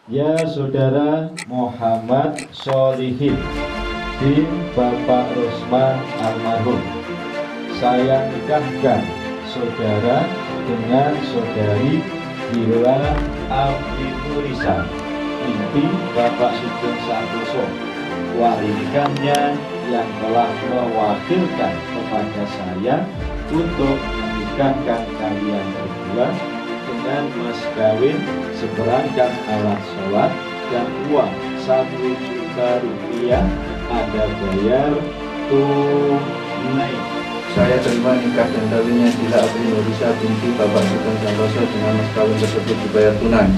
Ya Saudara Muhammad Solihin bin Bapak Rosman almarhum, saya nikahkan saudara dengan saudari Bila Aminurisa binti Bapak Sugeng Santoso, wali nikahnya yang telah mewakilkan kepada saya untuk menikahkan kalian berdua dengan mas kawin seperangkat alat sholat dan uang 1 juta rupiah, ada bayar tunai. Saya terima nikah dan kawinnya Bila Aminurisa binti Bapak Sugeng Santoso dengan mas kawin tersebut dibayar tunai.